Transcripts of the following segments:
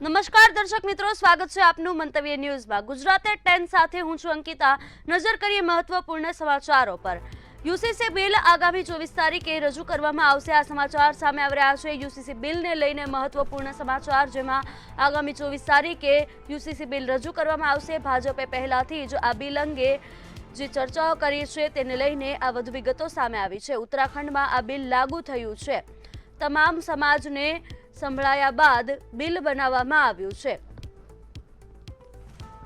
નમસ્કાર દર્શક મિત્રો, સ્વાગત છે આપનું મંતવ્ય ન્યૂઝમાં। ગુજરાતે 10 સાથે હું છું અંકિતા। નજર કરીએ મહત્વપૂર્ણ સમાચારો પર। યુસીસી બિલ આગામી 24 તારીખે રજૂ કરવામાં આવશે। આ સમાચાર સામે આવી રહ્યા છે। યુસીસી બિલને લઈને મહત્વપૂર્ણ સમાચાર, જેમાં આગામી 24 તારીખે યુસીસી બિલ રજૂ કરવામાં આવશે। ભાજપે પહેલાથી જ આ બિલ અંગે જે ચર્ચાઓ કરી છે તેને લઈને આ વધુ વિગતો સામે આવી છે। ઉત્તરાખંડમાં આ બિલ લાગુ થયું છે। તમામ સમાજને સંભળાયા બાદ બિલ બનાવવામાં આવ્યું છે।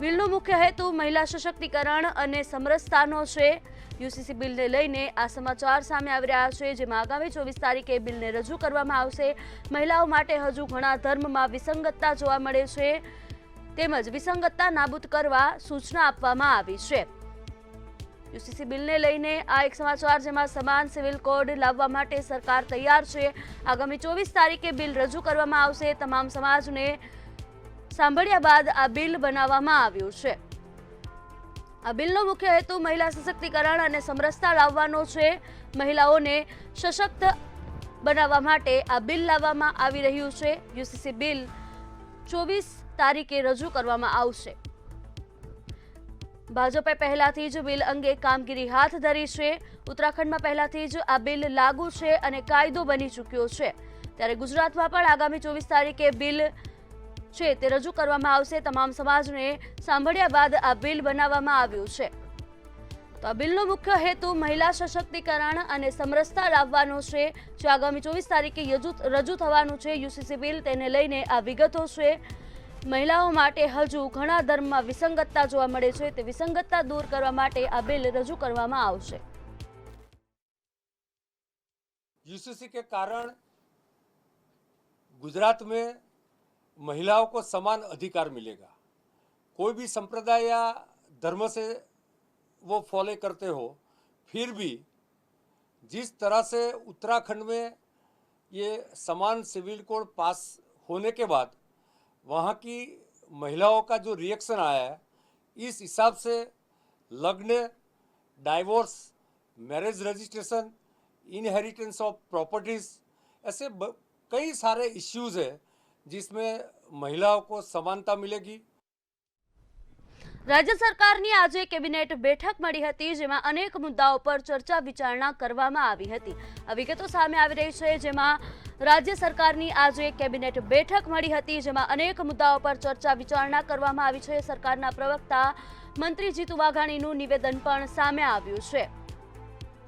બિલનો મુખ્ય હેતુ મહિલા સશક્તિકરણ અને સમરસતાનો છે। યુસીસી બિલને લઈને આ સમાચાર સામે આવી રહ્યા છે, જેમાં આગામી 24 તારીખે બિલને રજૂ કરવામાં આવશે। મહિલાઓ માટે હજુ ઘણા ધર્મમાં વિસંગતતા જોવા મળે છે, તેમજ વિસંગતતા નાબૂદ કરવા સૂચના આપવામાં આવી છે। યુસીસી બિલને લઈને આ એક સમાચાર, જેમાં સમાન સિવિલ કોડ લાવવા માટે સરકાર તૈયાર છે। આગામી 24 તારીખે બિલ રજૂ કરવામાં આવશે। તમામ સમાજને સાંભળ્યા બાદ આ બિલ બનાવવામાં આવ્યું છે। આ બિલનો મુખ્ય હેતુ મહિલા સશક્તિકરણ અને સમરસતા લાવવાનો છે। મહિલાઓને સશક્ત બનાવવા માટે આ બિલ લાવવામાં આવી રહ્યું છે। યુસીસી બિલ 24 તારીખે રજૂ કરવામાં આવશે। ભાજપે પહેલાથી જ બિલ અંગે કામગીરી હાથ ધરી છે। ઉત્તરાખંડમાં પહેલાથી જ આ બિલ લાગુ છે અને કાયદો બની ચૂક્યો છે, ત્યારે ગુજરાતમાં પણ આગામી 24 તારીખે બિલ છે તે રજૂ કરવામાં આવશે। તમામ સમાજને સાંભળ્યા બાદ આ બિલ બનાવવામાં આવ્યું છે। તો આ બિલનો મુખ્ય હેતુ મહિલા સશક્તિકરણ અને સમરસતા લાવવાનો છે, જે આગામી 24 તારીખે રજૂ થવાનું છે યુસીસી બિલ। તેને લઈને આ વિગતો છે। મહિલાઓ માટે હજુ ઘણા ધર્મમાં વિસંગતતા જોવા મળે છે, તે વિસંગતતા દૂર કરવા માટે આ બિલ રજૂ કરવામાં આવશે। यूसीसी के कारण गुजरात में महिलाओं को समान अधिकार मिलेगा। कोई भी संप्रदाय या धर्म से वो फॉलो करते हो, फिर भी जिस तरह से उत्तराखंड में ये समान सिविल कोड पास होने के बाद वहाँ की महिलाओं का जो रिएक्शन आया है, इस हिसाब से लग्न, divorce, marriage registration, inheritance of properties, ऐसे कई सारे इश्यूज हैं जिसमें महिलाओं को समानता मिलेगी। રાજ્ય સરકારની આજે કેબિનેટ બેઠક મળી હતી, જેમાં અનેક મુદ્દાઓ પર ચર્ચા વિચારણા કરવામાં આવી હતી। આ વિગતો સામે આવી રહી છે, જેમાં રાજ્ય સરકારની આજે કેબિનેટ બેઠક મળી હતી, જેમાં અનેક મુદ્દાઓ પર ચર્ચા વિચારણા કરવામાં આવી છે। સરકારના પ્રવક્તા મંત્રી જીતુ વાઘાણીનું નિવેદન પણ સામે આવ્યું છે।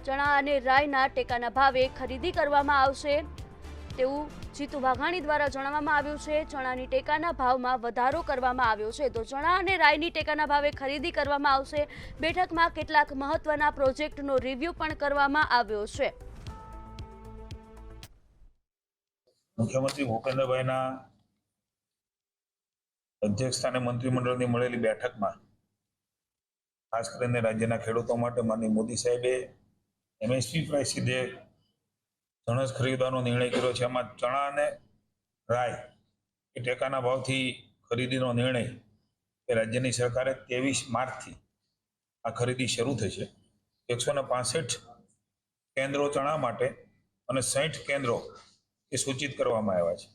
ચણા અને રાઈના ટેકાના ભાવે ખરીદી કરવામાં આવશે તેવું જીતુ વાઘાણી દ્વારા જણાવવામાં આવ્યું છે। ચણાની ટેકાના ભાવમાં વધારો કરવામાં આવ્યો છે, તો ચણા અને રાઈની ટેકાના ભાવે ખરીદી કરવામાં આવશે। બેઠકમાં કેટલાક મહત્વના પ્રોજેક્ટનો રિવ્યુ પણ કરવામાં આવ્યો છે। મુખ્યમંત્રી ભૂપેન્દ્રભાઈના અધ્યક્ષસ્થાને મંત્રીમંડળની મળેલી બેઠકમાં ખાસ કરીને રાજ્યના ખેડૂતો માટે માનનીય મોદી સાહેબે એમએસપી પ્રાઇસ સીધે જણસ ખરીદવાનો નિર્ણય કર્યો છે। એમાં ચણા અને રાય એ ટેકાના ભાવથી ખરીદીનો નિર્ણય એ રાજ્યની સરકારે 23 માર્ચથી આ ખરીદી શરૂ થઈ છે। 165 કેન્દ્રો ચણા માટે અને 60 કેન્દ્રો એ સૂચિત કરવામાં આવ્યા છે।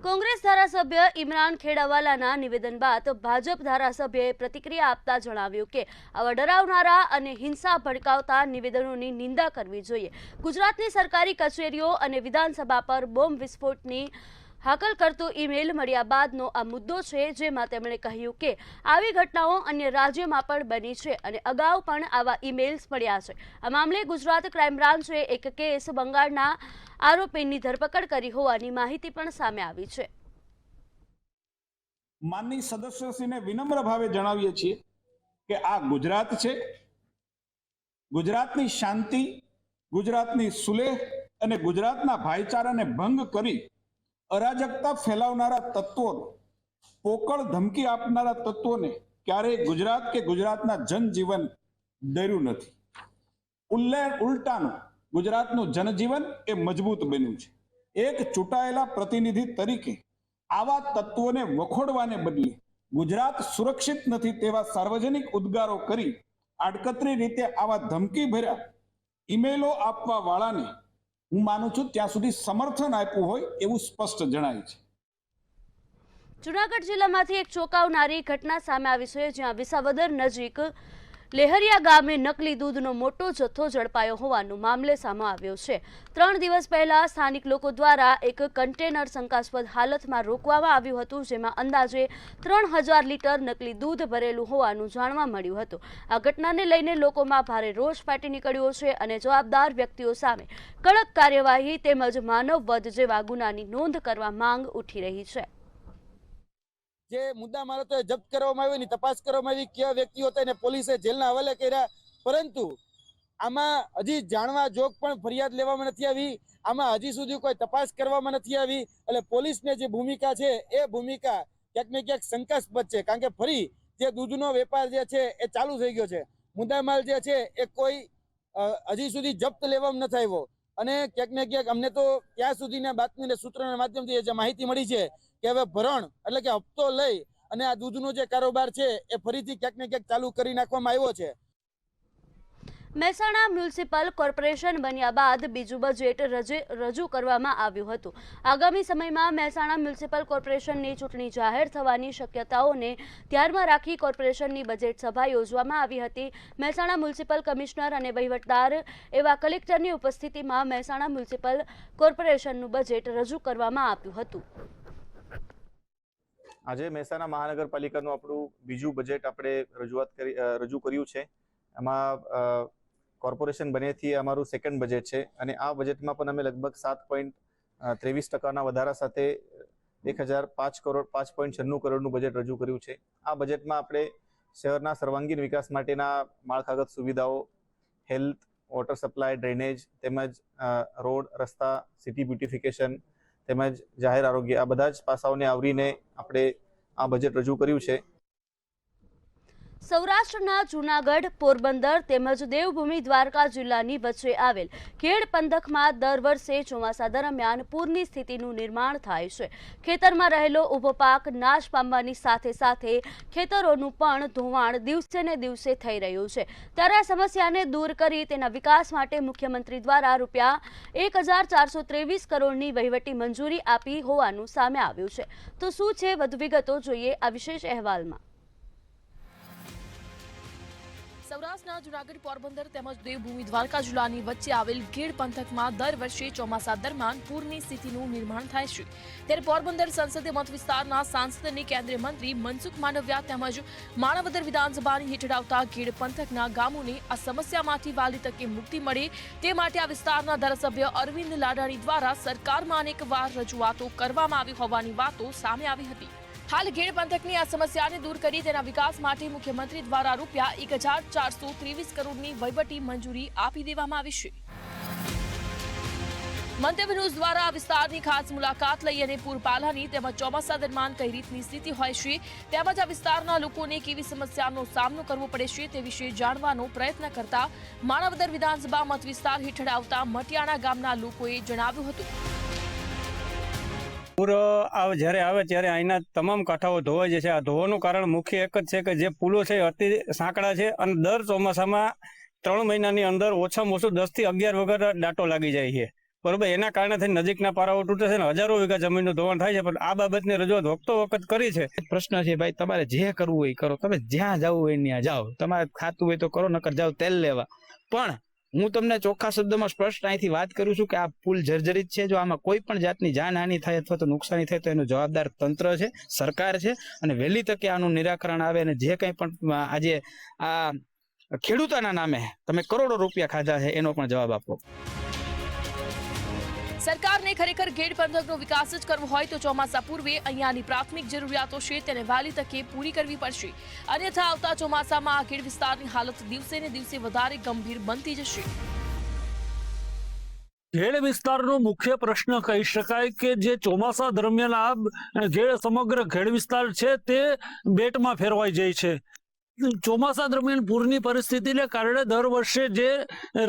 કોંગ્રેસ ધારાસભ્ય ઇમરાન ખેડાવાલાના નિવેદન બાદ ભાજપ ધારાસભ્યએ પ્રતિક્રિયા આપતા જણાવ્યું કે આવા ડરાવનારા અને હિંસા ભડકાવતા નિવેદનોની નિંદા કરવી જોઈએ। ગુજરાતની સરકારી કચેરીઓ અને વિધાનસભા પર બોમ્બ વિસ્ફોટની હાકલ કરતો ઈમેલ મળ્યા બાદનો આ મુદ્દો છે, જેમાં તેમણે કહ્યું કે આવી ઘટનાઓ અન્ય રાજ્યોમાં પણ બની છે અને અગાઉ પણ આવા ઈમેલ્સ મળ્યા છે। આ મામલે ગુજરાત ક્રાઇમ બ્રાન્ચે એક કેસ બંગાળના આરોપીની ધરપકડ કરી હોવાની માહિતી પણ સામે આવી છે। માનનીય સદસ્યશ્રીને વિનમ્ર ભાવે જણાવીએ છીએ કે આ ગુજરાત છે। ગુજરાતની શાંતિ, ગુજરાતની સુલેહ અને ગુજરાતના ભાઈચારાને ભંગ કરી અરાજકતા ફેલાવનારા તત્વોને, પોકળ ધમકી આપનારા તત્વોને ક્યારેય ગુજરાત કે ગુજરાતના જનજીવન ડર્યું નથી। ઉલટાનું ગુજરાતનું જનજીવન એ મજબૂત બન્યું છે। એક ચૂંટાયેલા પ્રતિનિધિ તરીકે આવા તત્વોને વખોડવાને બદલે ગુજરાત સુરક્ષિત નથી તેવા સાર્વજનિક ઉદ્ગારો કરી આડકતરી રીતે આવા ધમકી ભર્યા ઈમેલો આપવા વાળાને હું માનું છું ત્યાં સુધી સમર્થન આપ્યું હોય એવું સ્પષ્ટ જણાય છે। જૂનાગઢ જિલ્લામાંથી એક ચોંકાવનારી ઘટના સામે આવી છે, જ્યાં વિસાવદર નજીક લેહરિયા ગામે નકલી દૂધનો મોટો જથ્થો ઝડપાયો હોવાનું મામલે સામે આવ્યો છે। 3 દિવસ પહેલા સ્થાનિક લોકો દ્વારા એક કન્ટેનર શંકાસ્પદ હાલતમાં રોકવામાં આવ્યું હતું, જેમાં અંદાજે 3000 લીટર નકલી દૂધ ભરેલું હોવાનું જાણવા મળ્યું હતું। આ ઘટનાને લઈને લોકોમાં ભારે રોષ ફાટી નીકળ્યો છે અને જવાબદાર વ્યક્તિઓ સામે કડક કાર્યવાહી તેમજ માનવ વધ જેવા ગુનાની નોંધ કરવા માંગ ઉઠી રહી છે। જે મુદ્દા મારો તો જપ્ત કરવામાં આવ્યો, તપાસ કરવામાં આવી, કયા વ્યક્તિઓ હતા એને પોલીસે જેલના હવાલે કર્યા, પરંતુ આમાં હજી જાણવા જોગ પણ ફરિયાદ લેવામાં નથી આવી, આમાં હજી સુધી કોઈ તપાસ કરવામાં નથી આવી। એટલે પોલીસની જે ભૂમિકા છે એ ભૂમિકા ક્યાંક ને ક્યાંક શંકાસ્પદ છે, કારણ કે ફરી જે દૂધનો વેપાર જે છે એ ચાલુ થઈ ગયો છે। મુદ્દામાલ જે છે એ કોઈ હજી સુધી જપ્ત લેવામાં નથી આવ્યો અને ક્યાંક ને ક્યાંક અમને તો ત્યાં સુધીના બાતમીના સૂત્રોના માધ્યમથી જે માહિતી મળી છે કે હવે ભરણ એટલે કે હપ્તો લઈ અને આ દૂધનો જે કારોબાર છે એ ફરીથી ક્યાંક ને ક્યાંક ચાલુ કરી નાખવામાં આવ્યો છે। મહેસાણા મ્યુનિસિપલ કોર્પોરેશન બન્યા બાદ બીજું બજેટ રજૂ કરવામાં આવ્યું હતું। આગામી સમયમાં મહેસાણા મ્યુનિસિપલ કોર્પોરેશનની ચૂંટણી જાહેર થવાની શક્યતાઓને ધ્યાનમાં રાખી કોર્પોરેશનની બજેટ સભા યોજવામાં આવી હતી। મહેસાણા મ્યુનિસિપલ કમિશનર અને વહીવટદાર એવા કલેક્ટરની ઉપસ્થિતિમાં મહેસાણા મ્યુનિસિપલ કોર્પોરેશનનું બજેટ રજૂ કરવામાં આવ્યું હતું। આજે મહેસાણા મહાનગરપાલિકાનું આપણું બીજું બજેટ આપણે રજૂ કર્યું છે। એમાં કોર્પોરેશન બનેથી અમારું સેકન્ડ બજેટ છે અને આ બજેટમાં પણ અમે લગભગ 7.23% વધારા સાથે 5.96 કરોડનું બજેટ રજૂ કર્યું છે। આ બજેટમાં આપણે શહેરના સર્વાંગીણ વિકાસ માટેના માળખાગત સુવિધાઓ, હેલ્થ, વોટર સપ્લાય, ડ્રેનેજ તેમજ રોડ, રસ્તા, સિટી બ્યુટિફિકેશન તેમજ જાહેર આરોગ્ય, આ બધા જ પાસાઓને આવરીને આપણે આ બજેટ રજૂ કર્યું છે। સૌરાષ્ટ્રના જૂનાગઢ, પોરબંદર તેમજ દેવભૂમિ દ્વારકા જિલ્લાની વચ્ચે આવેલ ખેડ પંથકમાં દર વર્ષે ચોમાસા દરમિયાન પૂરની સ્થિતિનું નિર્માણ થાય છે। ખેતરમાં રહેલો ઊભો પાક નાશ પામવાની સાથે સાથે ખેતરોનું પણ ધોવાણ દિવસે ને દિવસે થઈ રહ્યું છે। ત્યારે આ સમસ્યાને દૂર કરી તેના વિકાસ માટે મુખ્યમંત્રી દ્વારા રૂપિયા 1423 કરોડની વહીવટી મંજૂરી આપી હોવાનું સામે આવ્યું છે। તો શું છે વધુ વિગતો, જોઈએ આ વિશેષ અહેવાલમાં। સૌરાષ્ટ્રના જૂનાગઢ, પોરબંદર તેમજ દેવભૂમિ દ્વારકા જિલ્લાની વચ્ચે આવેલ ખેડ પંથકમાં દર વર્ષે ચોમાસા દરમિયાન પૂરની સ્થિતિનું નિર્માણ થાય છે। ત્યારે પોરબંદર સંસદીય મત વિસ્તારના સાંસદ અને કેન્દ્રીય મંત્રી મનસુખ માંડવિયા તેમજ માણાવદર વિધાનસભાની હેઠળ આવતા ખેડ પંથકના ગામોને આ સમસ્યામાંથી વહેલી તકે મુક્તિ મળે તે માટે આ વિસ્તારના ધારાસભ્ય અરવિંદ લાડાણી દ્વારા સરકારમાં અનેકવાર રજૂઆતો કરવામાં આવી હોવાની વાતો સામે આવી હતી। હાલ ખેડ પંથકની આ સમસ્યાને દૂર કરી તેના વિકાસ માટે મુખ્યમંત્રી દ્વારા રૂપિયા 1423 કરોડની વહીવટી મંજૂરી આપી દેવામાં આવી છે। મંતવ્ય ન્યૂઝ દ્વારા આ વિસ્તારની ખાસ મુલાકાત લઈ અને પૂરપાલાની તેમજ ચોમાસા દરમિયાન કઈ રીતની સ્થિતિ હોય છે તેમજ આ વિસ્તારના લોકોને કેવી સમસ્યાનો સામનો કરવો પડે છે તે વિશે જાણવાનો પ્રયત્ન કરતા માણાવદર વિધાનસભા મત વિસ્તાર હેઠળ આવતા મટિયાણા ગામના લોકોએ જણાવ્યું હતું। પૂર જ્યારે આવે ત્યારે અહીંના તમામ કાંઠાઓ ધોવાઈ જાય છે। આ ધોવાનું કારણ મુખ્ય એક જ છે કે જે પુલો છે અતિ સાંકડા છે અને દર ચોમાસામાં 3 મહિનાની અંદર ઓછામાં ઓછું 10 થી 11 વખત દાટો લાગી જાય છે, બરોબર। એના કારણે થઈને નજીકના પારાઓ તૂટે છે અને હજારો વીઘા જમીનનું ધોવાણ થાય છે, પણ આ બાબતની રજૂઆત વખત કરી છે। પ્રશ્ન છે ભાઈ, તમારે જે કરવું હોય કરો, તમે જ્યાં જવું હોય ત્યાં જાઓ, તમારે ખાતું હોય તો કરો, નકર જાઓ તેલ લેવા। પણ હું તમને ચોખ્ખા શબ્દમાં સ્પષ્ટ અહીંથી વાત કરું છું કે આ પુલ જર્જરિત છે। જો આમાં કોઈ પણ જાતની જાનહાનિ થાય અથવા તો નુકસાની થાય તો એનું જવાબદાર તંત્ર છે, સરકાર છે, અને વહેલી તકે આનું નિરાકરણ આવે અને જે કંઈ પણ આજે આ ખેડૂતોના નામે તમે કરોડો રૂપિયા ખાધા છે એનો પણ જવાબ આપો। સરકારને ખરેખર ખેડ પંથકનો વિકાસ જ કરવો હોય તો ચોમાસા પૂર્વે અહીંયાની પ્રાથમિક જરૂરિયાતો છે તેને વહેલી તકે પૂરી કરવી પડશે, અન્યથા આવતા ચોમાસામાં આ ખેડ વિસ્તારની હાલત દિવસે ને દિવસે વધારે ગંભીર બનતી જશે। ખેડ વિસ્તારનો મુખ્ય પ્રશ્ન કહી શકાય કે જે ચોમાસા દરમિયાન આ જે સમગ્ર ખેડ વિસ્તાર છે તે બેટમાં ફેરવાઈ જાય છે। ચોમાસા દરમિયાન પૂરની પરિસ્થિતિને કારણે દર વર્ષે જે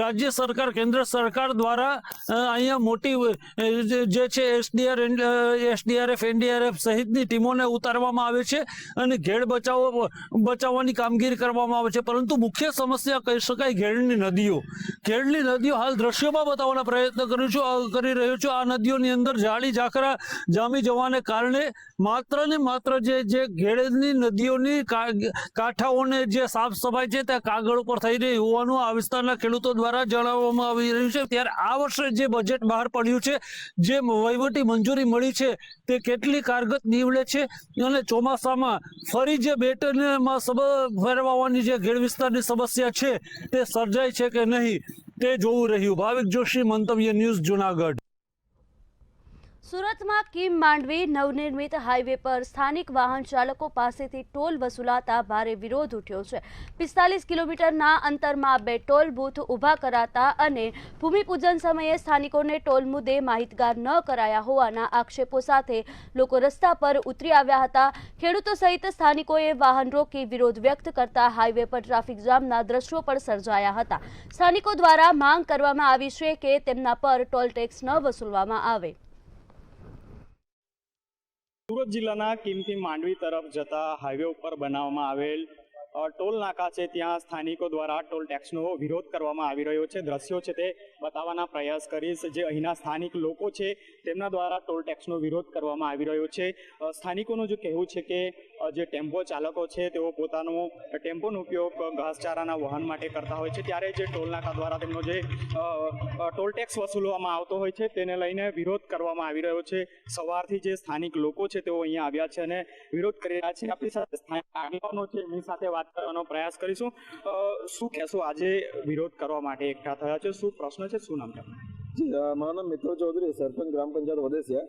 રાજ્ય સરકાર કેન્દ્ર સરકાર દ્વારા અહીંયા મોટી જે છે એસડીઆરએફ એનડીઆરએફ સહિતની ટીમોને ઉતારવામાં આવે છે અને ઘેડ બચાવવાની કામગીરી કરવામાં આવે છે, પરંતુ મુખ્ય સમસ્યા કહી શકાય ઘેડની નદીઓ હાલ દ્રશ્યોમાં બતાવવાના પ્રયત્ન કરી રહ્યો છું. આ નદીઓની અંદર જાળી ઝાખરા જામી જવાને કારણે માત્ર ને માત્ર જે ઘેડની નદીઓની કાંઠાઓને જે સાફ સફાઈ છે તે કાગળ ઉપર થઈ રહી હોવાનું આ વિસ્તારના ખેડૂતો દ્વારા જણાવવામાં આવી રહ્યું છે. ત્યારે આ વર્ષે જે બજેટ બહાર પડ્યું છે, જે વહીવટી મંજૂરી મળી છે, તે કેટલી કારગત નીવડે છે અને ચોમાસામાં ફરી જે બેટનમાં ફેરવવાની જે ઘેડ વિસ્તારની સમસ્યા છે તે સર્જાય છે કે નહીં તે જોવું રહ્યું. ભાવિક જોશી, મંતવ્ય ન્યૂઝ, જુનાગઢ. સુરતમાં કિમ માંડવી નવનિર્મિત હાઈવે પર સ્થાનિક વાહન ચાલકો પાસેથી ટોલ વસૂલાતા ભારે વિરોધ ઉઠ્યો છે. 45 કિલોમીટરના અંતરમાં 2 ટોલ બૂથ ઊભા કરાતા અને ભૂમિપૂજન સમયે સ્થાનિકોને ટોલ મુદ્દે માહિતગાર ન કરાયા હોવાના આક્ષેપો સાથે લોકો રસ્તા પર ઉતરી આવ્યા હતા. ખેડૂતો સહિત સ્થાનિકોએ વાહન રોકી વિરોધ વ્યક્ત કરતા હાઈવે પર ટ્રાફિક જામના દ્રશ્યો પણ સર્જાયા હતા. સ્થાનિકો દ્વારા માંગ કરવામાં આવી છે કે તેમના પર ટોલ ટેક્સ ન વસૂલવામાં આવે. સુરત જિલ્લાના કિમથી માંડવી તરફ જતા હાઈવે ઉપર બનાવવામાં આવેલ ટોલ નાકા છે, ત્યાં સ્થાનિકો દ્વારા ટોલ ટેક્સનો વિરોધ કરવામાં આવી રહ્યો છે. દ્રશ્યો છે તે બતાવવાના પ્રયાસ કરીશ. જે અહીંના સ્થાનિક લોકો છે તેમના દ્વારા ટોલ ટેક્સનો વિરોધ કરવામાં આવી રહ્યો છે. સ્થાનિકોનું જે કહેવું છે કે જે ટેમ્પો ચાલકો છે તેઓ પોતાનો ટેમ્પોનો ઉપયોગ ઘાસચારાના વહન માટે કરતા હોય છે, ત્યારે જે ટોલ નાકા દ્વારા તેમનો જે ટોલ ટેક્સ વસૂલવામાં આવતો હોય છે તેને લઈને વિરોધ કરવામાં આવી રહ્યો છે. સવારથી જે સ્થાનિક લોકો છે તેઓ અહીંયા આવ્યા છે અને વિરોધ કરી રહ્યા છે. આપણી સાથે સ્થાનિક આગેવાનો છે, એમની સાથે વાત કરવાનો પ્રયાસ કરીશું. શું કહેશો, આજે વિરોધ કરવા માટે એકઠા થયા છે, શું પ્રશ્ન છે, શું નામ છે? મારું નામ મિત્ર ચૌધરી, સરપંચ ગ્રામ પંચાયત વદેસિયા.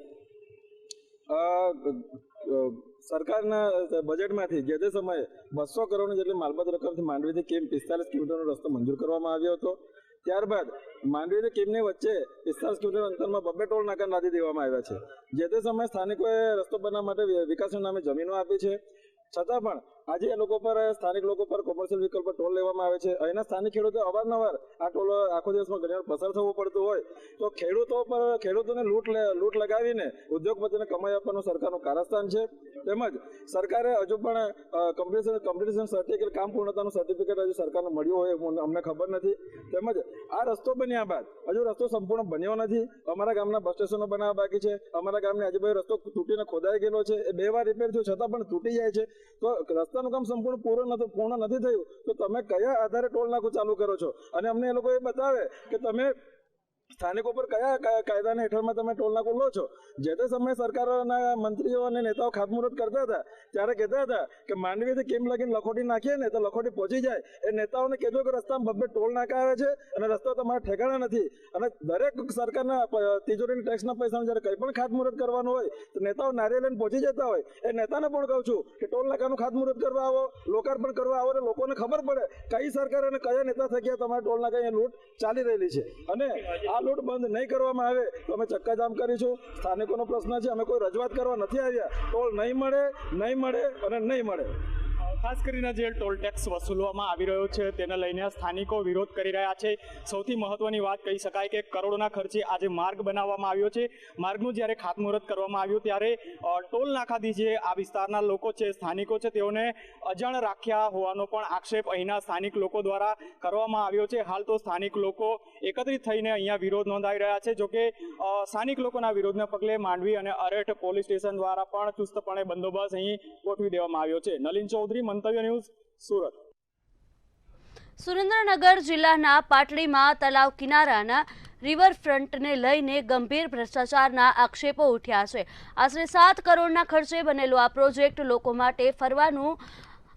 સરકારના બજેટમાંથી જે તે સમયે 200 કરોડની જેટલી માલબત રકમથી માંડવીથી કેમ 45 કિલોમીટરનો રસ્તો મંજૂર કરવામાં આવ્યો હતો. ત્યારબાદ માંડવીથી કેમની વચ્ચે 45 કિલોમીટર અંતરમાં 2 ટોલ નાકા લાદી દેવામાં આવ્યા છે. જે તે સમયે સ્થાનિકોએ રસ્તો બનાવવા માટે વિકાસના નામે જમીનો આપી છે, છતાં પણ આજે એ લોકો પર સ્થાનિક લોકો પર કોમર્શિયલ વ્હીકલ પર ટોલ લેવામાં આવે છે. અહીંના સ્થાનિક ખેડૂતો અવારનવાર આ ટોલ આખો દિવસમાં ઘણી વાર પસાર થવું પડતું હોય તો ખેડૂતોને લૂંટ લગાવીને ઉદ્યોગપતિને કમાઈ આપવાનું સરકારનું કારસ્તાન છે. તેમજ સરકારે હજુ પણ કોમ્પિટિશન સર્ટિફિકેટ કામ પૂર્ણતાનું સર્ટિફિકેટ હજુ સરકારને મળ્યું હોય અમને ખબર નથી. તેમજ આ રસ્તો બન્યા બાદ હજુ રસ્તો સંપૂર્ણ બન્યો નથી. અમારા ગામના બસ સ્ટેશનો બનાવવા બાકી છે. અમારા ગામની આજુબાજુ રસ્તો તૂટીને ખોદાઈ ગયેલો છે, એ 2 વાર રિપેર થયો છતાં પણ તૂટી જાય છે. તો રસ્તાનું કામ સંપૂર્ણ પૂર્ણ નથી થયું તો તમે કયા આધારે ટોલ નાકું ચાલુ કરો છો? અને અમને એ લોકો એ બતાવે કે તમે સ્થાનિકો પર કયા કાયદાના હેઠળમાં તમે ટોલ નાકું લો છો. જે તે સમયે સરકારના મંત્રીઓ અને નેતાઓ ખાતમુહૂર્ત કરતા હતા ત્યારે કહેતા હતા કે માંડવીથી કેમ લગીને લખોટી નાખીએ ને તો લખોટી પહોંચી જાય. એ નેતાઓને કહેજો કે રસ્તામાં 2 ટોલ નાકા આવે છે અને રસ્તા તમારા ઠેકાણા નથી. અને દરેક સરકારના તિજોરીના ટેક્સના પૈસાનું જ્યારે કંઈ પણ ખાતમુહૂર્ત કરવાનું હોય તો નેતાઓ નારિયેળ લઈને પહોંચી જતા હોય. એ નેતાને પણ કહું છું કે ટોલ નાકાનું ખાતમુહૂર્ત કરવા આવો, લોકાર્પણ કરવા આવો, અને લોકોને ખબર પડે કઈ સરકાર અને કયા નેતા થકી તમારા ટોલ નાકા અહીંયા લૂંટ ચાલી રહેલી છે. અને આ લૂંટ બંધ નહીં કરવામાં આવે તો અમે ચક્કાજામ કરીશું. સ્થાનિકોનો પ્રશ્ન છે, અમે કોઈ રજૂઆત કરવા નથી આવ્યા. ટોલ નહીં મળે અને નહીં મળે. ખાસ કરીને જે ટોલ ટેક્સ વસૂલવામાં આવી રહ્યો છે તેને લઈને સ્થાનિકો વિરોધ કરી રહ્યા છે. સૌથી મહત્વની વાત કહી શકાય કે કરોડોના ખર્ચે આજે માર્ગ બનાવવામાં આવ્યો છે. માર્ગનું જ્યારે ખાતમુહૂર્ત કરવામાં આવ્યું ત્યારે ટોલ નાકાથી જે આ વિસ્તારના લોકો છે, સ્થાનિકો છે, તેઓને અજાણ રાખ્યા હોવાનો પણ આક્ષેપ અહીંના સ્થાનિક લોકો દ્વારા કરવામાં આવ્યો છે. હાલ તો સ્થાનિક લોકો એકત્રિત થઈને અહીંયા વિરોધ નોંધાવી રહ્યા છે. જોકે સ્થાનિક લોકોના વિરોધના પગલે માંડવી અને અરેઠ પોલીસ સ્ટેશન દ્વારા પણ ચુસ્તપણે બંદોબસ્ત અહીં ગોઠવી દેવામાં આવ્યો છે. નલિન ચૌધરી, મંતવ્ય ન્યૂઝ, સુરત. સુરેન્દ્રનગર જિલ્લાના પાટડીમાં તલાવ કિનારાના રિવરફ્રન્ટને લઈને ગંભીર ભ્રષ્ટાચારના આક્ષેપો ઉઠ્યા છે. આશરે 7 કરોડના ખર્ચે બનેલો આ પ્રોજેક્ટ લોકો માટે ફરવાનું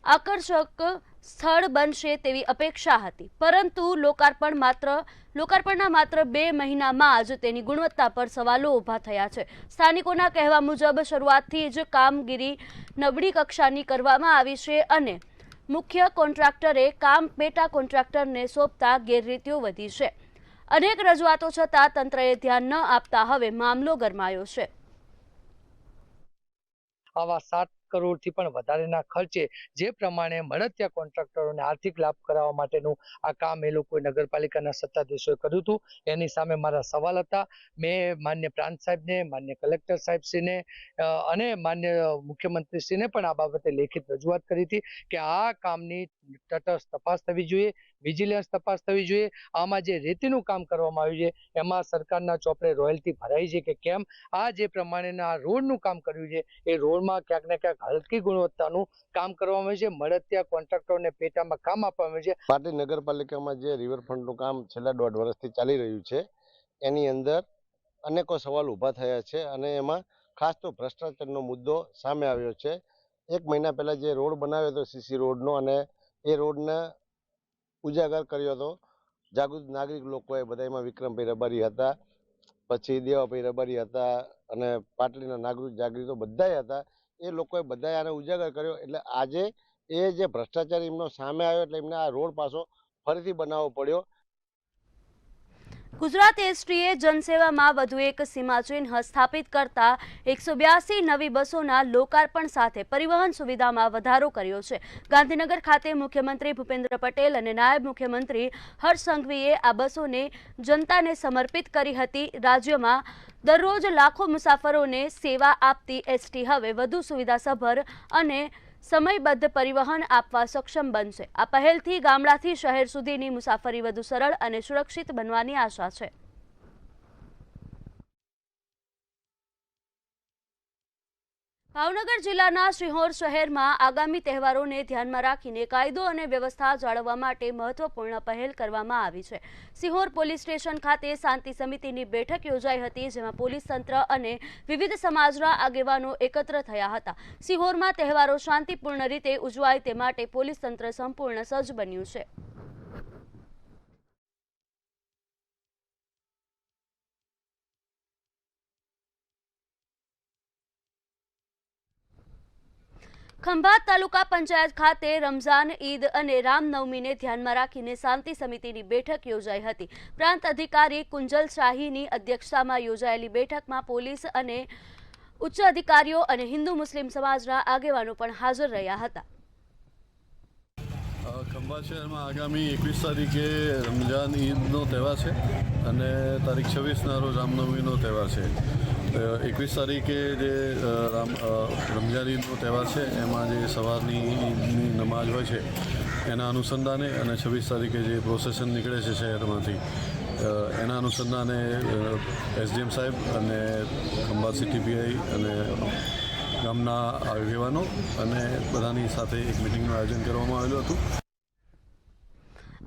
આકર્ષક સ્થળ બનશે તેવી અપેક્ષા હતી, પરંતુ લોકાર્પણના માત્ર 2 મહિનામાં જ તેની ગુણવત્તા પર સવાલો ઊભા થયા છે. સ્થાનિકોના કહેવા મુજબ શરૂઆતથી જ કામગીરી નબળી કક્ષાની કરવામાં આવી છે અને મુખ્ય કોન્ટ્રાક્ટરે કામ પેટા કોન્ટ્રાક્ટરને સોંપતા ગેરરીતિઓ વધી છે. અનેક રજૂઆતો છતાં તંત્રએ ધ્યાન ન આપતા હવે મામલો ગરમાયો છે. આવા 7 કરોડથી પણ વધારેના ખર્ચે જે પ્રમાણે મળતિયા કોન્ટ્રાક્ટરોને આર્થિક લાભ કરાવવા માટેનું આ કામ એ લોકોએ નગરપાલિકાના સત્તાધીશોએ કર્યું હતું. એની સામે મારા સવાલ હતા. મેં માન્ય પ્રાંત સાહેબને, માન્ય કલેક્ટર સાહેબશ્રીને અને માન્ય મુખ્યમંત્રીશ્રીને પણ આ બાબતે લેખિત રજૂઆત કરી હતી કે આ કામની તટસ્થ તપાસ થવી જોઈએ, વિજિલન્સ તપાસ થવી જોઈએ. આમાં જે રેતીનું કામ કરવામાં આવ્યું છે એમાં સરકારના ચોપડે રોયલ્ટી ભરાઈ છે કે કેમ, આ જે પ્રમાણેના રોડનું કામ કર્યું છે એ રોડમાં ક્યાંક ને ક્યાંક હલકી ગુણવત્તાનું કામ કરવામાં આવ્યું છે. મળતિયા કોન્ટ્રાક્ટરોને પેટામાં કામ આપવામાં આવ્યું છે. પાટડી નગરપાલિકામાં જે રિવરફ્રન્ટનું કામ છેલ્લા 1.5 વર્ષથી ચાલી રહ્યું છે એની અંદર અનેકો સવાલ ઊભા થયા છે અને એમાં ખાસ તો ભ્રષ્ટાચારનો મુદ્દો સામે આવ્યો છે. 1 મહિના પહેલા જે રોડ બનાવ્યો હતો સીસી રોડનો અને એ રોડને ઉજાગર કર્યો હતો જાગૃત નાગરિક લોકોએ, બધા એમાં વિક્રમભાઈ રબારી હતા, પછી દેવાભાઈ રબારી હતા અને પાટડીના નાગરિક જાગૃતો બધાય હતા. એ લોકોએ બધાએ આને ઉજાગર કર્યો એટલે આજે એ જે ભ્રષ્ટાચાર એમનો સામે આવ્યો એટલે એમને આ રોડ પાછો ફરીથી બનાવવો પડ્યો. ગુજરાત એસટીએ જનસેવામાં વધુ એક સીમાચિહ્ન સ્થાપિત કરતા 182 નવી બસોના લોકાર્પણ સાથે પરિવહન સુવિધામાં વધારો કર્યો છે. ગાંધીનગર ખાતે મુખ્યમંત્રી ભૂપેન્દ્ર પટેલ અને નાયબ મુખ્યમંત્રી હર્ષ સંઘવીએ આ બસોને જનતાને સમર્પિત કરી હતી. રાજ્યમાં દરરોજ લાખો મુસાફરોને સેવા આપતી એસટી હવે વધુ સુવિધાસભર અને સમયબદ્ધ પરિવહન આપવા સક્ષમ બનશે. આ પહેલથી ગામડાથી શહેર સુધીની મુસાફરી વધુ સરળ અને સુરક્ષિત બનવાની આશા છે. ભાવનગર જિલ્લાના શિહોર શહેરમાં આગામી તહેવારોને ધ્યાનમાં રાખીને કાયદો અને વ્યવસ્થા જાળવવા માટે મહત્વપૂર્ણ પહેલ કરવામાં આવી છે. શિહોર પોલીસ સ્ટેશન ખાતે શાંતિ સમિતિની બેઠક યોજાઈ હતી, જેમાં પોલીસ તંત્ર અને વિવિધ સમાજના આગેવાનો એકત્ર થયા હતા. શિહોરમાં તહેવારો શાંતિપૂર્ણ રીતે ઉજવાય તે માટે પોલીસ તંત્ર સંપૂર્ણ સજ્જ બન્યું છે. ખંભાત તાલુકા પંચાયત ખાતે રમઝાન, ઈદ અને રામનવમીને ધ્યાનમાં રાખીને શાંતિ સમિતિની બેઠક યોજાઈ હતી. પ્રાંત અધિકારી કુંજલ શાહીની અધ્યક્ષતામાં યોજાયેલી બેઠકમાં પોલીસ અને ઉચ્ચ અધિકારીઓ અને હિન્દુ મુસ્લિમ સમાજના આગેવાનો પણ હાજર રહ્યા હતા. ખંભાત શહેરમાં આગામી 21 તારીખે રમઝાન ઈદનો તહેવાર છે અને તારીખ 26ના રોજ રામનવમીનો તહેવાર છે. 21 તારીખે જે રમઝાન ઈદનો તહેવાર છે એમાં જે સવારની ઈદની નમાઝ હોય છે એના અનુસંધાને અને 26 તારીખે જે પ્રોસેશન નીકળે છે શહેરમાંથી એના અનુસંધાને એસડીએમ સાહેબ અને ખંભાત સિટી પીઆઈ અને ગામના આગેવાનો અને બધાની સાથે એક મિટિંગનું આયોજન કરવામાં આવેલું હતું.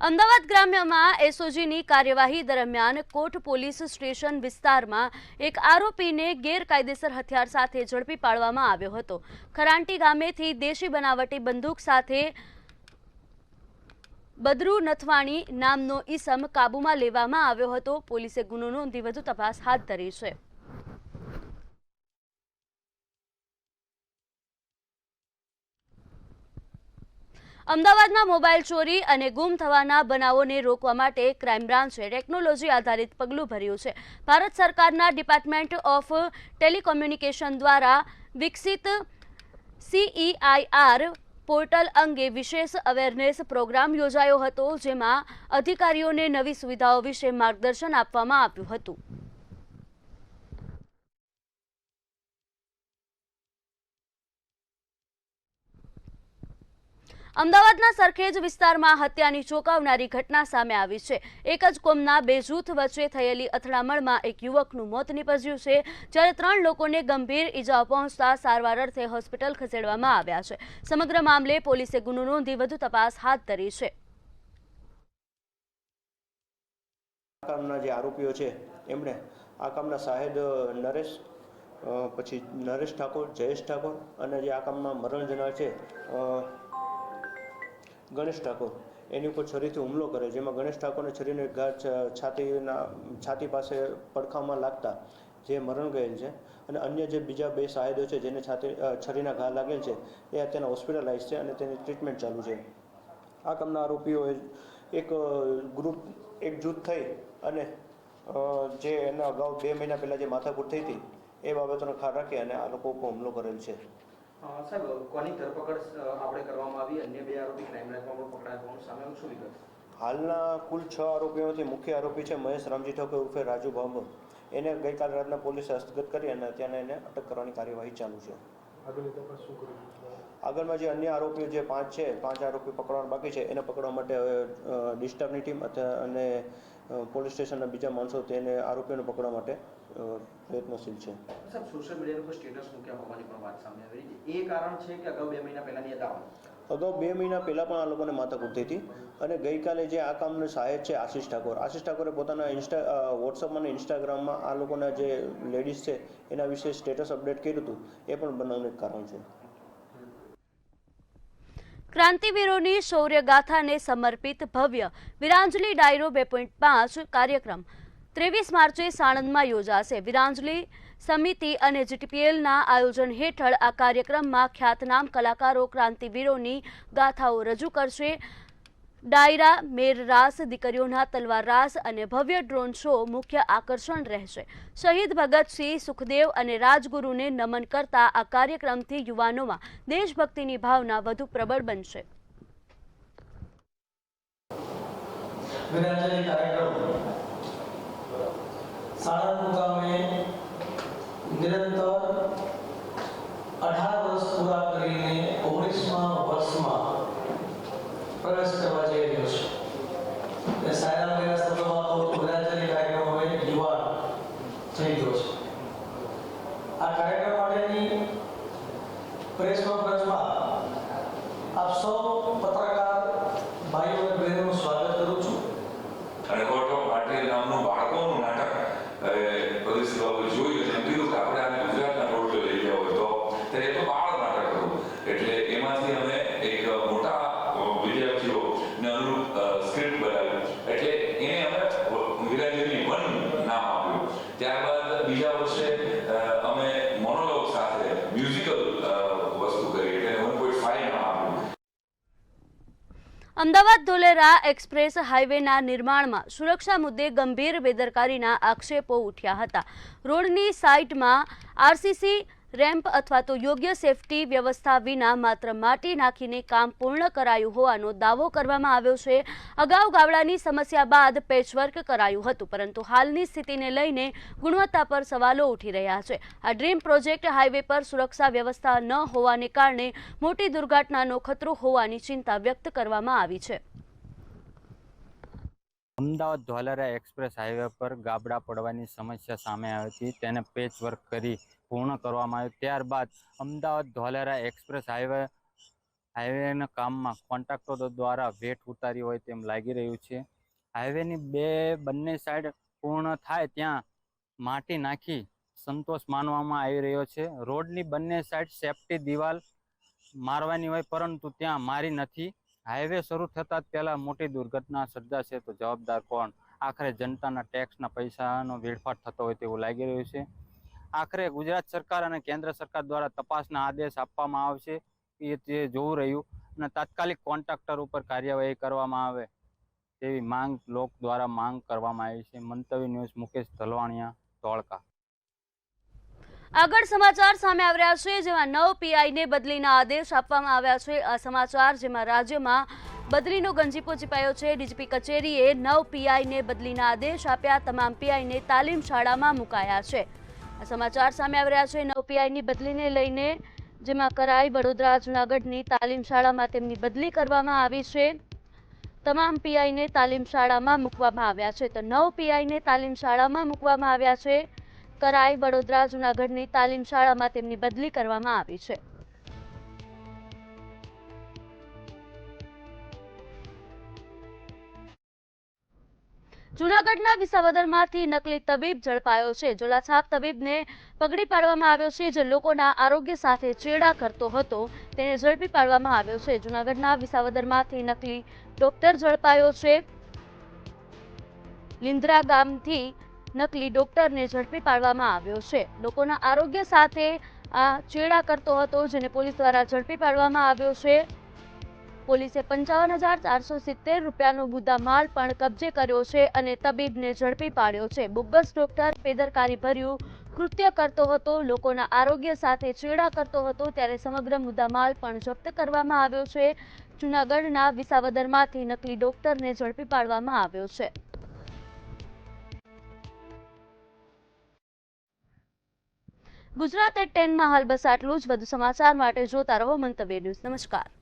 અમદાવાદ ગ્રામ્યમાં એસઓજીની કાર્યવાહી દરમિયાન કોટ પોલીસ સ્ટેશન વિસ્તારમાં એક આરોપીને ગેરકાયદેસર હથિયાર સાથે ઝડપી પાડવામાં આવ્યો હતો. ખરાંટી ગામેથી દેશી બનાવટી બંદૂક સાથે બદરુ નથવાણી નામનો ઈસમ કાબૂમાં લેવામાં આવ્યો હતો. પોલીસે ગુનો નોંધી વધુ તપાસ હાથ ધરી છે. અમદાવાદમાં મોબાઈલ ચોરી અને ગુમ થવાના બનાવોને રોકવા માટે ક્રાઇમ બ્રાન્ચે ટેકનોલોજી આધારિત પગલું ભર્યું છે. ભારત સરકારના ડિપાર્ટમેન્ટ ઓફ ટેલિકોમ્યુનિકેશન દ્વારા વિકસિત CEIR પોર્ટલ અંગે વિશેષ અવેરનેસ પ્રોગ્રામ યોજાયો હતો, જેમાં અધિકારીઓને નવી સુવિધાઓ વિશે માર્ગદર્શન આપવામાં આવ્યું હતું. અમદાવાદના સરખેજ વિસ્તારમાં હત્યાની ચોંકાવનારી ઘટના સામે આવી છે. એક જ કોમના બે જૂથ વચ્ચે થયેલી અથડામણમાં એક યુવકનું મોત નીપજ્યું છે, જ્યારે 3 લોકોને ગંભીર ઈજાઓ પહોંચતા સારવાર અર્થે હોસ્પિટલ ખસેડવામાં આવ્યા છે. સમગ્ર મામલે પોલીસે ગુનો નોંધી વધુ તપાસ હાથ ધરી છે. આ કામના જે આરોપીઓ છે એમણે આ કામના શાહેદ નરેશ, પછી નરેશ ઠાકોર, જયેશ ઠાકોર અને જે આ કામમાં મરણ જનાર છે ગણેશ ઠાકોર, એની ઉપર છરીથી હુમલો કરે, જેમાં ગણેશ ઠાકોરને છરીનો ઘા છાતી પાસે પડખામાં લાગતા જે મરણ ગયેલ છે અને અન્ય જે બીજા 2 શાહેદો છે જેને છરીના ઘા લાગેલ છે એ અત્યારે હોસ્પિટલાઇઝ છે અને તેની ટ્રીટમેન્ટ ચાલુ છે. આ કામના આરોપીઓએ એક જૂથ થઈ અને જે એના અગાઉ 2 મહિના પહેલાં જે માથાકૂટ થઈ હતી એ બાબતોનો ખ્યાલ રાખી અને આ લોકો ઉપર હુમલો કરેલ છે. સાહેબ કોની ધરપકડ આપણે કરવામાં આવી, અન્ય 2 આરોપી ક્રાઇમ બ્રાન્ચમાં પણ પકડાયા હોવાનું સામે આવ્યું, શું વિગત? હાલના કુલ 6 આરોપીઓમાંથી મુખ્ય આરોપી છે મહેશ રામજી ઠાકોર ઉર્ફે રાજુ ભાંભો. એને ગઈકાલ રાતના પોલીસે હસ્તગત કરી અને અત્યારે એને અટક કરવાની કાર્યવાહી ચાલુ છે. આગળમાં જે અન્ય આરોપીઓ જે 5 છે, 5 આરોપી પકડવાના બાકી છે, એને પકડવા માટે હવે ડિસ્ટર્બની ટીમ અને પોલીસ સ્ટેશનના બીજા માણસો તેને આરોપીઓને પકડવા માટે પ્રયત્નશીલ છે. સાહેબ સોશિયલ મીડિયા પર સ્ટેટસ મૂક્યા હોવાની પણ વાત સામે આવી છે, એ કારણ છે કે અગાઉ 2 મહિના પહેલાની અગાઉ 2 મહિના પહેલાં પણ આ લોકોને માથાકૂટ થઈ હતી અને ગઈકાલે જે આ કામનો સહાયક છે આશિષ ઠાકોરે પોતાના વોટ્સઅપમાં અને ઇન્સ્ટાગ્રામમાં આ લોકોના જે લેડીઝ છે એના વિશે સ્ટેટસ અપડેટ કર્યું હતું. એ પણ બનાવનું એક કારણ છે. ક્રાંતિવીરોની શૌર્યગાથાને સમર્પિત ભવ્ય વીરાંજલિ ડાયરો 2.5 કાર્યક્રમ 23 માર્ચે સાણંદમાં યોજાશે. વીરાંજલિ સમિતિ અને જીટીપીએલના આયોજન હેઠળ આ કાર્યક્રમમાં ખ્યાતનામ કલાકારો ક્રાંતિવીરોની ગાથાઓ રજૂ કરશે. ડાયરા, મેર રાસ, દીકરીઓના તલવાર રાસ અને ભવ્ય ડ્રોન શો મુખ્ય આકર્ષણ રહેશે. શહીદ ભગતસિંહ, સુખદેવ અને રાજગુરુને નમન કરતા આ કાર્યક્રમથી યુવાનોમાં દેશભક્તિની ભાવના વધુ પ્રબળ બનશે. સાણંદ મુકામે નિરંતર 18 વર્ષ પૂરા કરીને 19મા વર્ષમાં પ્રવેશ કરવા જઈ રહ્યો છે. સાયરા મહિના સ્તરમાં તો વિરાંજલિ કાર્યક્રમ હવે યુવાન થઈ ગયો છે. આ કાર્યક્રમ માટેની પ્રેસ કોન્ફરન્સમાં આપ સૌ પત્રકાર ભાઈઓ અને બહેનોનું સ્વાગત કરું છું. અને કોર્ટ ઓફ પાટીલ નામનું બાળકોનું નાટક પ્રદેશ બાબુ જોયું અને કીધું કે આપણે આને ગુજરાતના રોડ પર લઈ ગયા હોય તો ત્યારે એ તો બાળ નાટક હતું. એટલે એમાંથી અમે એક મોટા વિદ્યાર્થીઓને અનુરૂપ સ્ક્રિપ્ટ બનાવી. એટલે એને અમે વિરાંજલિ 1 નામ આપ્યું. ત્યારબાદ બીજા વર્ષે અમે મોનોલોગ સાથે મ્યુઝિકલ વસ્તુ કરી એટલે 1.5 નામ આપ્યું. અમદાવાદ ધોલેરા એક્સપ્રેસ હાઈવેના નિર્માણમાં સુરક્ષા મુદ્દે ગંભીર બેદરકારીના આક્ષેપો ઉઠ્યા હતા. રોડની સાઇડમાં આરસીસી રેમ્પ અથવા તો યોગ્ય સેફટી વ્યવસ્થા વિના માત્ર માટી નાખીને કામ પૂર્ણ કરાયું હોવાનો દાવો કરવામાં આવ્યો છે. અગાઉ ગાવડાની સમસ્યા બાદ પેચવર્ક કરાયું હતું, પરંતુ હાલની સ્થિતિને લઈને ગુણવત્તા પર સવાલો ઉઠી રહ્યા છે. આ ડ્રીમ પ્રોજેક્ટ હાઈવે પર સુરક્ષા વ્યવસ્થા ન હોવાને કારણે મોટી દુર્ઘટનાનો ખતરો હોવાની ચિંતા વ્યક્ત કરવામાં આવી છે. અમદાવાદ ધોલેરા એક્સપ્રેસ હાઈવે પર ગાબડા પડવાની સમસ્યા સામે આવી હતી, તેને પેચવર્ક કરી પૂર્ણ કરવામાં આવ્યું. ત્યારબાદ અમદાવાદ ધોલેરા એક્સપ્રેસ હાઈવેના કામમાં કોન્ટ્રાક્ટરો દ્વારા વેટ ઉતારી હોય તેમ લાગી રહ્યું છે. હાઈવેની બંને સાઈડ પૂર્ણ થાય ત્યાં માટી નાખી સંતોષ માનવામાં આવી રહ્યો છે. રોડની બંને સાઈડ સેફટી દિવાલ મારવાની હોય પરંતુ ત્યાં મારી નથી. હાઈવે શરૂ થતાં જ પહેલાં મોટી દુર્ઘટના સર્જાશે તો જવાબદાર કોણ? આખરે જનતાના ટેક્સના પૈસાનો વેડફાટ થતો હોય તેવું લાગી રહ્યું છે. આખરે ગુજરાત સરકાર અને કેન્દ્ર સરકાર દ્વારા તપાસના આદેશ આપવામાં આવશે એ તે જોવું રહ્યું અને તાત્કાલિક કોન્ટ્રાક્ટર ઉપર કાર્યવાહી કરવામાં આવે તેવી માંગ લોક દ્વારા માંગ કરવામાં આવી છે. મંતવ્ય ન્યૂઝ મુકેશ ધલવાણિયા, ધોળકા. આગળ સમાચાર સામે આવી રહ્યા છે જેમાં 9 પીઆઈને બદલીના આદેશ આપવામાં આવ્યા છે. આ સમાચાર જેમાં રાજ્યમાં બદલીનો ગંજીપો છીપાયો છે. ડીજીપી કચેરીએ 9 પીઆઈને બદલીના આદેશ આપ્યા. તમામ પીઆઈને તાલીમ શાળામાં મુકાયા છે. આ સમાચાર સામે આવી રહ્યા છે 9 પીઆઈની બદલીને લઈને, જેમાં કરાઈ, વડોદરા, જૂનાગઢની તાલીમ શાળામાં તેમની બદલી કરવામાં આવી છે. તમામ પીઆઈને તાલીમ શાળામાં મૂકવામાં આવ્યા છે. તો 9 પીઆઈને તાલીમ શાળામાં મૂકવામાં આવ્યા છે. કરાઈ, વડોદરા, જૂનાગઢની તાલીમ શાળામાં તેમની બદલી કરવામાં આવી છે. જૂનાગઢના વિસાવદરમાંથી નકલી તબીબ ઝડપાયો છે. ઝોલાછાપ તબીબને પકડી પાડવામાં આવ્યો છે, જે લોકોના આરોગ્ય સાથે ચેડા કરતો હતો. તેને ઝડપી પાડવામાં આવ્યો છે. જૂનાગઢના વિસાવદરમાંથી નકલી ડોક્ટર ઝડપાયો છે. લીંદ્રા ગામથી નકલી ડોક્ટરને ઝડપી પાડવામાં આવ્યો છે. લોકોના આરોગ્ય સાથે આ ચેડા કરતો હતો, જેને પોલીસ દ્વારા ઝડપી પાડવામાં આવ્યો છે. પોલીસે 55,470 રૂપિયાનો મુદ્દામાલ પણ કબજે કર્યો છે અને તબીબને ઝડપી પાડ્યો છે. બોગસ ડોક્ટર, બેદરકારી ભર્યું કૃત્ય કરતો હતો, લોકોના આરોગ્ય સાથે ચેડા કરતો હતો, ત્યારે સમગ્ર મુદ્દામાલ પણ જપ્ત કરવામાં આવ્યો છે. જૂનાગઢના વિસાવદરમાંથી નકલી ડોક્ટરને ઝડપી પાડવામાં આવ્યો છે. ગુજરાત એટ 10માં હાલ બસ આટલું જ. વધુ સમાચાર માટે જોતા રહો મંતવ્ય ન્યૂઝ. નમસ્કાર.